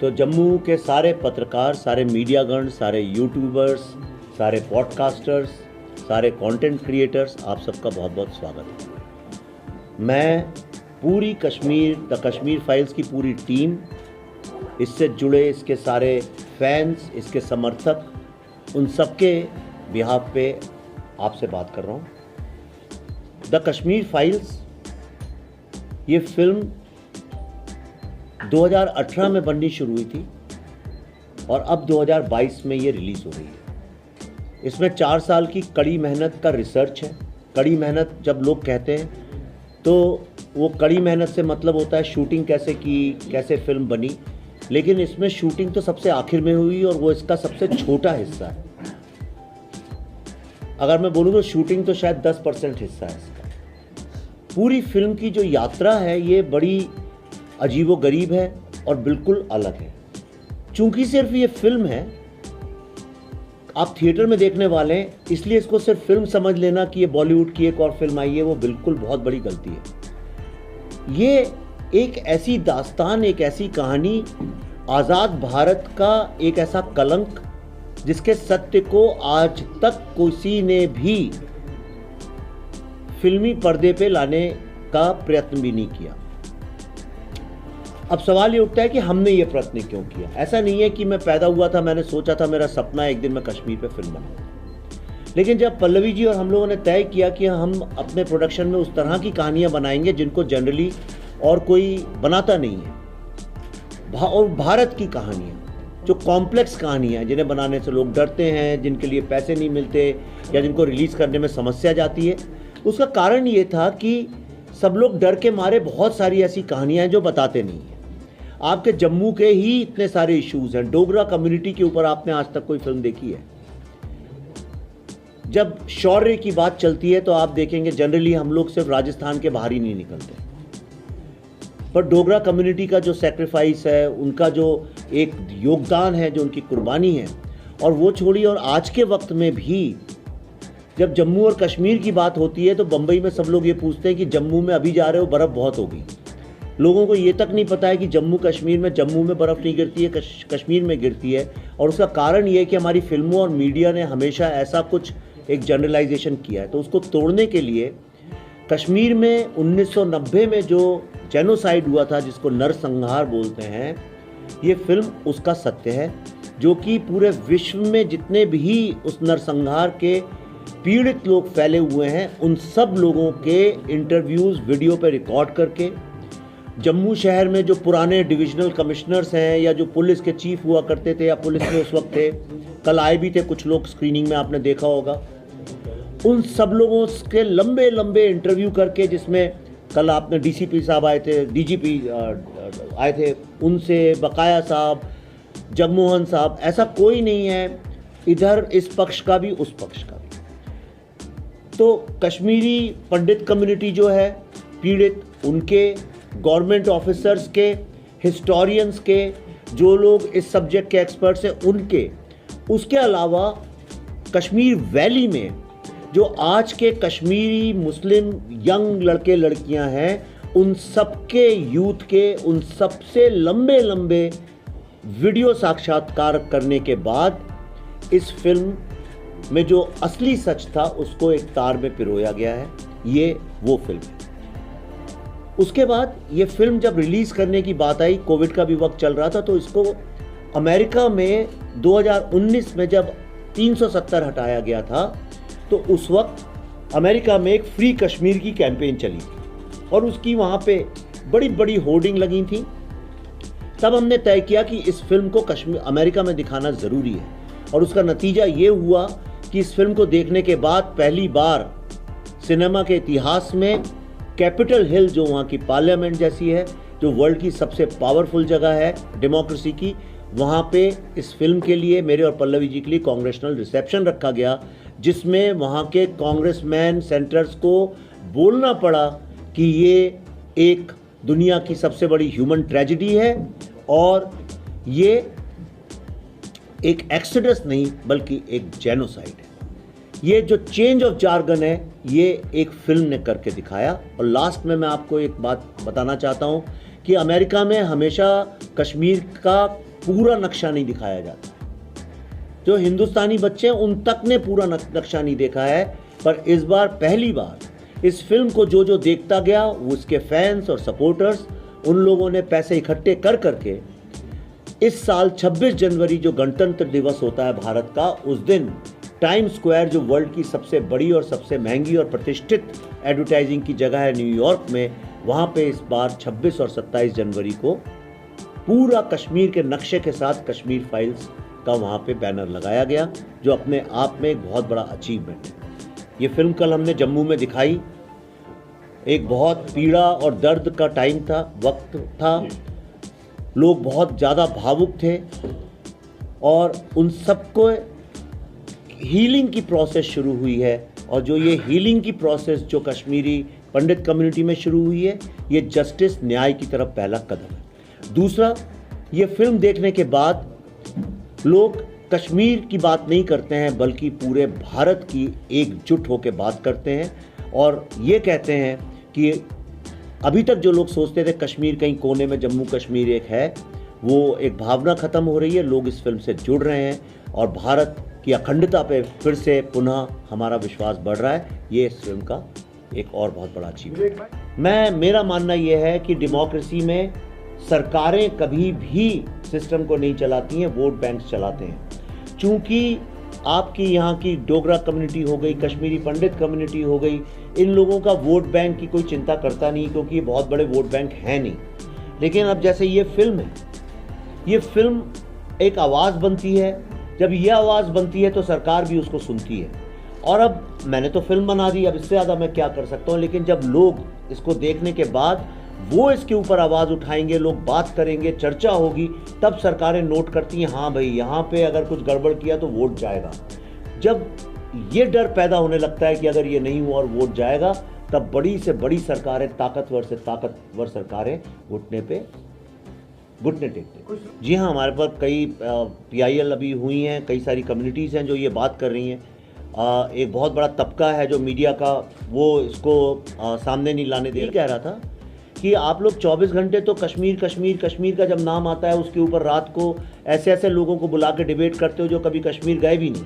तो जम्मू के सारे पत्रकार, सारे मीडियागण, सारे यूट्यूबर्स, सारे पॉडकास्टर्स, सारे कंटेंट क्रिएटर्स, आप सबका बहुत बहुत स्वागत है। मैं पूरी द कश्मीर फाइल्स की पूरी टीम, इससे जुड़े इसके सारे फैंस, इसके समर्थक, उन सबके बिहाफ पे आपसे बात कर रहा हूँ। द कश्मीर फाइल्स ये फिल्म 2018 में बननी शुरू हुई थी और अब 2022 में ये रिलीज़ हो रही है। इसमें 4 साल की कड़ी मेहनत का रिसर्च है। कड़ी मेहनत जब लोग कहते हैं तो वो कड़ी मेहनत से मतलब होता है शूटिंग कैसे की, कैसे फिल्म बनी, लेकिन इसमें शूटिंग तो सबसे आखिर में हुई और वो इसका सबसे छोटा हिस्सा है। अगर मैं बोलूँ तो शूटिंग तो शायद 10% हिस्सा है इसका। पूरी फिल्म की जो यात्रा है ये बड़ी अजीबोगरीब है और बिल्कुल अलग है। चूंकि सिर्फ ये फिल्म है, आप थिएटर में देखने वाले हैं, इसलिए इसको सिर्फ फिल्म समझ लेना कि ये बॉलीवुड की एक और फिल्म आई है, वो बिल्कुल बहुत बड़ी गलती है। ये एक ऐसी दास्तान, एक ऐसी कहानी, आज़ाद भारत का एक ऐसा कलंक जिसके सत्य को आज तक किसी ने भी फिल्मी पर्दे पे लाने का प्रयत्न भी नहीं किया। अब सवाल ये उठता है कि हमने ये प्रयत्न क्यों किया। ऐसा नहीं है कि मैं पैदा हुआ था, मैंने सोचा था, मेरा सपना है एक दिन मैं कश्मीर पे फिल्म बनाऊं। लेकिन जब पल्लवी जी और हम लोगों ने तय किया कि हम अपने प्रोडक्शन में उस तरह की कहानियां बनाएंगे जिनको जनरली और कोई बनाता नहीं है, और भारत की कहानियाँ जो कॉम्प्लेक्स कहानियाँ हैं, जिन्हें बनाने से लोग डरते हैं, जिनके लिए पैसे नहीं मिलते या जिनको रिलीज़ करने में समस्या जाती है, उसका कारण ये था कि सब लोग डर के मारे बहुत सारी ऐसी कहानियाँ हैं जो बताते नहीं हैं। आपके जम्मू के ही इतने सारे इश्यूज हैं। डोगरा कम्युनिटी के ऊपर आपने आज तक कोई फिल्म देखी है? जब शौर्य की बात चलती है तो आप देखेंगे जनरली हम लोग सिर्फ राजस्थान के बाहर ही नहीं निकलते, पर डोगरा कम्युनिटी का जो सेक्रीफाइस है, उनका जो एक योगदान है, जो उनकी कुर्बानी है, और वो छोड़ी। और आज के वक्त में भी जब जम्मू और कश्मीर की बात होती है तो बम्बई में सब लोग ये पूछते हैं कि जम्मू में अभी जा रहे हो, बर्फ़ बहुत हो गई। लोगों को ये तक नहीं पता है कि जम्मू में बर्फ़ नहीं गिरती है, कश्मीर में गिरती है। और उसका कारण ये है कि हमारी फिल्मों और मीडिया ने हमेशा ऐसा कुछ एक जनरलाइजेशन किया है। तो उसको तोड़ने के लिए कश्मीर में 1990 में जो जेनोसाइड हुआ था, जिसको नरसंहार बोलते हैं, ये फिल्म उसका सत्य है, जो कि पूरे विश्व में जितने भी उस नरसंहार के पीड़ित लोग फैले हुए हैं, उन सब लोगों के इंटरव्यूज़ वीडियो पे रिकॉर्ड करके, जम्मू शहर में जो पुराने डिविजनल कमिश्नर्स हैं या जो पुलिस के चीफ हुआ करते थे या पुलिस में उस वक्त थे, कल आए भी थे कुछ लोग, स्क्रीनिंग में आपने देखा होगा, उन सब लोगों के लंबे लंबे इंटरव्यू करके, जिसमें कल आपने डीसीपी साहब आए थे, डीजीपी आए थे, उनसे बकाया साहब, जगमोहन साहब, ऐसा कोई नहीं है इधर इस पक्ष का भी उस पक्ष का भी। तो कश्मीरी पंडित कम्युनिटी जो है पीड़ित, उनके, गवर्नमेंट ऑफिसर्स के, हिस्टोरियंस के, जो लोग इस सब्जेक्ट के एक्सपर्ट्स हैं उनके, उसके अलावा कश्मीर वैली में जो आज के कश्मीरी मुस्लिम यंग लड़के लड़कियां हैं, उन सबके यूथ के, उन सबसे लंबे लंबे वीडियो साक्षात्कार करने के बाद इस फिल्म में जो असली सच था उसको एक तार में पिरोया गया है। ये वो फिल्म है। उसके बाद ये फिल्म जब रिलीज़ करने की बात आई, कोविड का भी वक्त चल रहा था, तो इसको अमेरिका में 2019 में जब 370 हटाया गया था, तो उस वक्त अमेरिका में एक फ्री कश्मीर की कैंपेन चली थी और उसकी वहाँ पे बड़ी बड़ी होर्डिंग लगी थी। तब हमने तय किया कि इस फिल्म को अमेरिका में दिखाना ज़रूरी है, और उसका नतीजा ये हुआ कि इस फिल्म को देखने के बाद पहली बार सिनेमा के इतिहास में कैपिटल हिल, जो वहाँ की पार्लियामेंट जैसी है, जो वर्ल्ड की सबसे पावरफुल जगह है डेमोक्रेसी की, वहाँ पे इस फिल्म के लिए, मेरे और पल्लवी जी के लिए कॉन्ग्रेशनल रिसेप्शन रखा गया, जिसमें वहाँ के कांग्रेसमैन सेनेटर्स को बोलना पड़ा कि ये एक दुनिया की सबसे बड़ी ह्यूमन ट्रेजेडी है और ये एक एक्सीडस नहीं बल्कि एक जेनोसाइड है। ये जो चेंज ऑफ जार्गन है ये एक फिल्म ने करके दिखाया। और लास्ट में मैं आपको एक बात बताना चाहता हूँ कि अमेरिका में हमेशा कश्मीर का पूरा नक्शा नहीं दिखाया जाता। जो हिंदुस्तानी बच्चे हैं उन तक ने पूरा नक्शा नहीं देखा है, पर इस बार पहली बार इस फिल्म को जो देखता गया उसके फैंस और सपोर्टर्स, उन लोगों ने पैसे इकट्ठे कर करके इस साल 26 जनवरी जो गणतंत्र दिवस होता है भारत का, उस दिन टाइम स्क्वायर जो वर्ल्ड की सबसे बड़ी और सबसे महंगी और प्रतिष्ठित एडवर्टाइजिंग की जगह है न्यूयॉर्क में, वहाँ पे इस बार 26 और 27 जनवरी को पूरा कश्मीर के नक्शे के साथ कश्मीर फाइल्स का वहाँ पे बैनर लगाया गया, जो अपने आप में एक बहुत बड़ा अचीवमेंट है। ये फिल्म कल हमने जम्मू में दिखाई। एक बहुत पीड़ा और दर्द का टाइम था, वक्त था, लोग बहुत ज़्यादा भावुक थे और उन सबको हीलिंग की प्रोसेस शुरू हुई है। और जो ये हीलिंग की प्रोसेस जो कश्मीरी पंडित कम्युनिटी में शुरू हुई है, ये जस्टिस, न्याय की तरफ पहला कदम है। दूसरा, ये फिल्म देखने के बाद लोग कश्मीर की बात नहीं करते हैं, बल्कि पूरे भारत की एकजुट होकर बात करते हैं और ये कहते हैं कि अभी तक जो लोग सोचते थे कश्मीर कहीं कोने में जम्मू कश्मीर एक है, वो एक भावना ख़त्म हो रही है। लोग इस फिल्म से जुड़ रहे हैं और भारत की अखंडता पे फिर से पुनः हमारा विश्वास बढ़ रहा है। ये इस फिल्म का एक और बहुत बड़ा अचीवमेंट है। मेरा मानना ये है कि डेमोक्रेसी में सरकारें कभी भी सिस्टम को नहीं चलाती हैं, वोट बैंक्स चलाते हैं। चूँकि आपकी यहाँ की डोगरा कम्युनिटी हो गई, कश्मीरी पंडित कम्युनिटी हो गई, इन लोगों का वोट बैंक की कोई चिंता करता नहीं, क्योंकि ये बहुत बड़े वोट बैंक हैं नहीं। लेकिन अब जैसे ये फिल्म है, ये फिल्म एक आवाज़ बनती है। जब ये आवाज़ बनती है तो सरकार भी उसको सुनती है। और अब मैंने तो फिल्म बना दी, अब इससे ज़्यादा मैं क्या कर सकता हूँ। लेकिन जब लोग इसको देखने के बाद वो इसके ऊपर आवाज़ उठाएंगे, लोग बात करेंगे, चर्चा होगी, तब सरकारें नोट करती हैं, हाँ भाई यहाँ पे अगर कुछ गड़बड़ किया तो वोट जाएगा। जब ये डर पैदा होने लगता है कि अगर ये नहीं हुआ और वोट जाएगा, तब बड़ी से बड़ी सरकारें, ताकतवर से ताकतवर सरकारें घुटने टेकते। जी हाँ, हमारे पास कई PIL अभी हुई हैं, कई सारी कम्युनिटीज़ हैं जो ये बात कर रही हैं। एक बहुत बड़ा तबका है जो मीडिया का, वो इसको सामने नहीं लाने दे। कह रहा था कि आप लोग 24 घंटे तो कश्मीर कश्मीर कश्मीर का जब नाम आता है उसके ऊपर रात को ऐसे ऐसे लोगों को बुला के डिबेट करते हो जो कभी कश्मीर गए भी नहीं,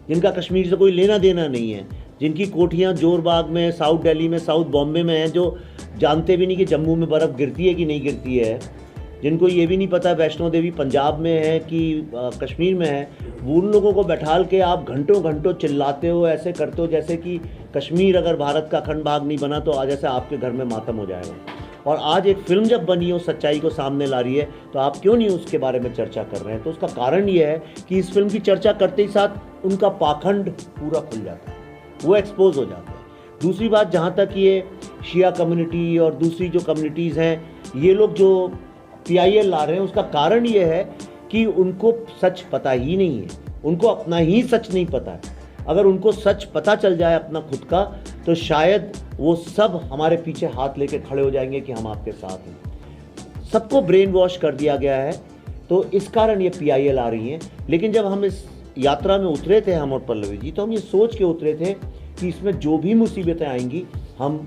जिनका कश्मीर से कोई लेना देना नहीं है, जिनकी कोठियाँ जोरबाग में, साउथ दिल्ली में, साउथ बॉम्बे में हैं, जो जानते भी नहीं कि जम्मू में बर्फ़ गिरती है कि नहीं गिरती है, जिनको ये भी नहीं पता वैष्णो देवी पंजाब में है कि कश्मीर में है। वो उन लोगों को बैठाल के आप घंटों घंटों चिल्लाते हो, ऐसे करते हो जैसे कि कश्मीर अगर भारत का अखंड भाग नहीं बना तो आज ऐसे आपके घर में मातम हो जाएगा। और आज एक फिल्म जब बनी हो, सच्चाई को सामने ला रही है, तो आप क्यों नहीं उसके बारे में चर्चा कर रहे हैं? तो उसका कारण ये है कि इस फिल्म की चर्चा करते ही साथ उनका पाखंड पूरा खुल जाता है, वो एक्सपोज हो जाता है। दूसरी बात, जहाँ तक ये शिया कम्युनिटी और दूसरी जो कम्युनिटीज़ हैं, ये लोग जो PIL ला रहे हैं, उसका कारण ये है कि उनको सच पता ही नहीं है, उनको अपना ही सच नहीं पता है। अगर उनको सच पता चल जाए अपना खुद का, तो शायद वो सब हमारे पीछे हाथ लेके खड़े हो जाएंगे कि हम आपके साथ हैं। सबको ब्रेन वॉश कर दिया गया है, तो इस कारण ये PIL आ रही हैं। लेकिन जब हम इस यात्रा में उतरे थे, हम और पल्लवी जी, तो हम ये सोच के उतरे थे कि इसमें जो भी मुसीबतें आएंगी हम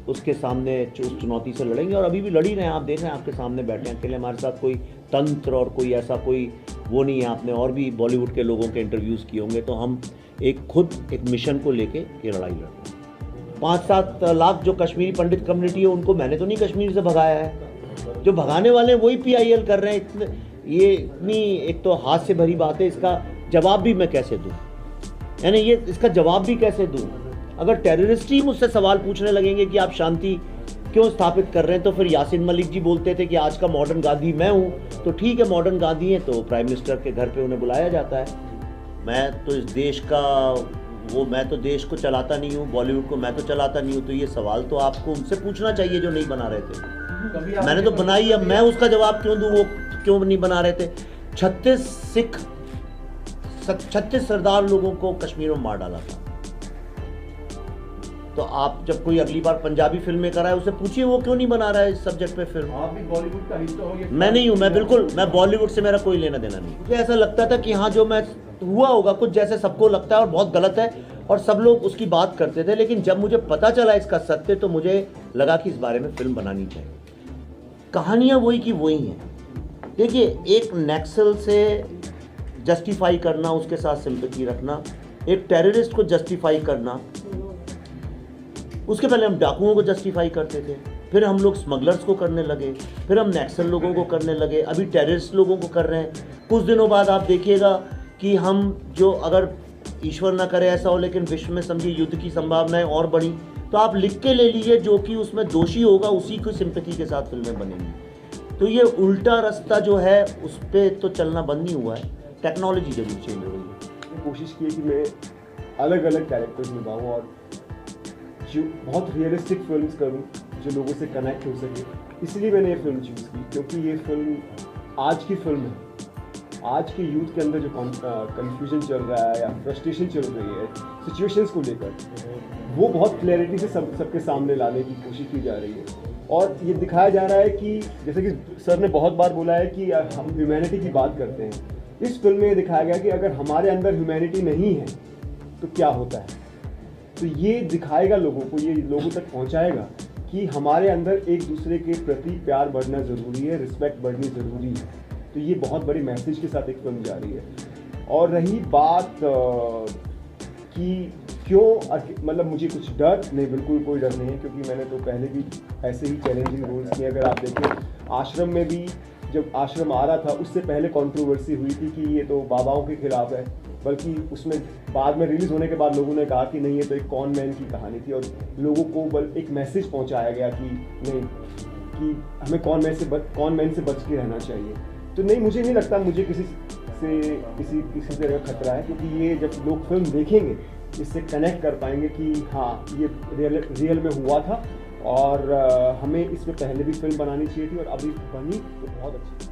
उसके सामने उस चुनौती से लड़ेंगे, और अभी भी लड़ी रहे हैं। आप देख रहे हैं, आपके सामने बैठे हैं अकेले, हमारे साथ कोई तंत्र और कोई ऐसा कोई वो नहीं है। आपने और भी बॉलीवुड के लोगों के इंटरव्यूज़ किए होंगे। तो हम खुद एक मिशन को लेके ये लड़ाई लड़ रहे हैं। 5-7 लाख जो कश्मीरी पंडित कम्युनिटी है, उनको मैंने तो नहीं कश्मीर से भगाया है, जो भगाने वाले हैं वही PIL कर रहे हैं। ये इतनी एक तो हाथ से भरी बात है, इसका जवाब भी मैं कैसे दूँ? यानी ये इसका जवाब भी कैसे दूँ? अगर टेररिस्ट ही मुझसे सवाल पूछने लगेंगे कि आप शांति क्यों स्थापित कर रहे हैं, तो फिर यासीन मलिक जी बोलते थे कि आज का मॉडर्न गांधी मैं हूँ। तो ठीक है, मॉडर्न गांधी हैं तो प्राइम मिनिस्टर के घर पे उन्हें बुलाया जाता है। मैं तो इस देश का मैं तो देश को चलाता नहीं हूँ, बॉलीवुड को मैं तो चलाता नहीं हूँ। तो ये सवाल तो आपको उनसे पूछना चाहिए जो नहीं बना रहे थे। मैंने तो बनाई, अब मैं उसका जवाब क्यों दूँ? वो क्यों नहीं बना रहे थे? 36 सरदार लोगों को कश्मीर में मार डाला था। तो आप जब कोई अगली बार पंजाबी फिल्में कर रहा है, उससे पूछिए वो क्यों नहीं बना रहा है इस सब्जेक्ट पे फिल्म। आप भी बॉलीवुड का हिस्सा हो? मैं नहीं हूँ, मैं बॉलीवुड से मेरा कोई लेना देना नहीं। मुझे ऐसा लगता था कि हाँ, जो मैं हुआ होगा कुछ जैसे सबको लगता है और बहुत गलत है, और सब लोग उसकी बात करते थे। लेकिन जब मुझे पता चला इसका सत्य, तो मुझे लगा कि इस बारे में फिल्म बनानी चाहिए। कहानियाँ वही की वही हैं, देखिए, एक नक्सल से जस्टिफाई करना, उसके साथ सिंपैथी रखना, एक टेररिस्ट को जस्टिफाई करना, उसके पहले हम डाकुओं को जस्टिफाई करते थे, फिर हम लोग स्मगलर्स को करने लगे, फिर हम नक्सल लोगों को करने लगे, अभी टेररिस्ट लोगों को कर रहे हैं। कुछ दिनों बाद आप देखिएगा कि हम जो, अगर ईश्वर ना करे ऐसा हो, लेकिन विश्व में समझिए युद्ध की संभावनाएं और बढ़ी, तो आप लिख के ले लीजिए जो कि उसमें दोषी होगा उसी की सिंपैथी के साथ फिल्में बनेंगी। तो ये उल्टा रास्ता जो है उस पर तो चलना बंद नहीं हुआ है, टेक्नोलॉजी जरूर चेंज हो रही है। कोशिश की है कि मैं अलग अलग कैरेक्टर्स निभाऊँ और जो बहुत रियलिस्टिक फिल्म्स करूँ जो लोगों से कनेक्ट हो सके, इसलिए मैंने ये फिल्म चूज़ की, क्योंकि ये फिल्म आज की फिल्म है। आज के यूथ के अंदर जो कन्फ्यूजन चल रहा है या फ्रस्ट्रेशन चल रही है सिचुएशंस को लेकर, वो बहुत क्लैरिटी से सबके सामने लाने की कोशिश की जा रही है। और ये दिखाया जा रहा है कि जैसे कि सर ने बहुत बार बोला है कि हम ह्यूमैनिटी की बात करते हैं, इस फिल्म में ये दिखाया गया कि अगर हमारे अंदर ह्यूमैनिटी नहीं है तो क्या होता है। तो ये दिखाएगा लोगों को, ये लोगों तक पहुंचाएगा कि हमारे अंदर एक दूसरे के प्रति प्यार बढ़ना ज़रूरी है, रिस्पेक्ट बढ़नी ज़रूरी है। तो ये बहुत बड़ी मैसेज के साथ एक फिल्म जा रही है। और रही बात कि क्यों, मतलब मुझे कुछ डर नहीं, बिल्कुल कोई डर नहीं है, क्योंकि मैंने तो पहले भी ऐसे ही चैलेंजिंग रोल्स किए। अगर आप देखें आश्रम में भी, जब आश्रम आ रहा था उससे पहले कंट्रोवर्सी हुई थी कि ये तो बाबाओं के खिलाफ है, बल्कि उसमें बाद में रिलीज़ होने के बाद लोगों ने कहा कि नहीं, ये तो एक कॉन मैन की कहानी थी, और लोगों को एक मैसेज पहुंचाया गया कि नहीं, कि हमें कॉन मैन से बच के रहना चाहिए। तो नहीं, मुझे नहीं लगता मुझे किसी तरह का खतरा है, क्योंकि ये जब लोग फिल्म देखेंगे इससे कनेक्ट कर पाएंगे कि हाँ, ये रियल में हुआ था और हमें इसमें पहले भी फिल्म बनानी चाहिए थी और अभी बनी तो बहुत अच्छी।